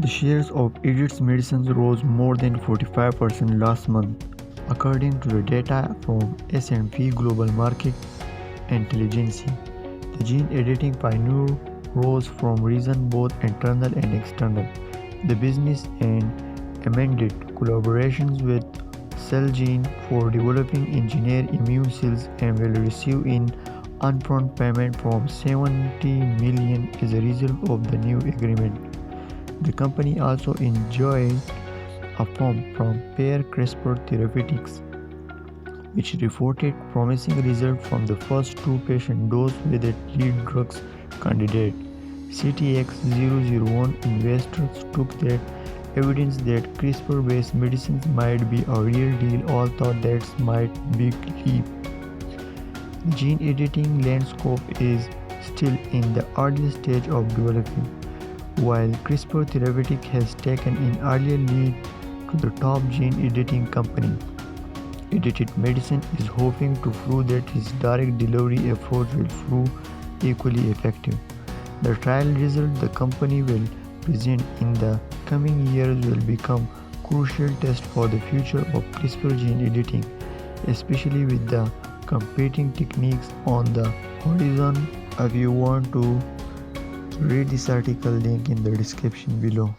The shares of Editas Medicine rose more than 45% last month, according to the data from S&P Global Market Intelligence. The gene editing pioneer rose from reasons both internal and external. The business and amended collaborations with Celgene for developing engineered immune cells and will receive an upfront payment from 70 million as a result of the new agreement. The company also enjoyed a firm from pair CRISPR Therapeutics, which reported promising results from the first 2 patient doses with its lead drugs candidate. CTX-001 investors took that evidence that CRISPR-based medicines might be a real deal, all thought that might be big leap. The gene editing landscape is still in the early stage of development. While CRISPR Therapeutics has taken an earlier lead to the top gene editing company, Editas Medicine is hoping to prove that its direct delivery approach will prove equally effective. The trial results the company will present in the coming years will become crucial test for the future of CRISPR gene editing, especially with the competing techniques on the horizon. If you want to read this article, link in the description below.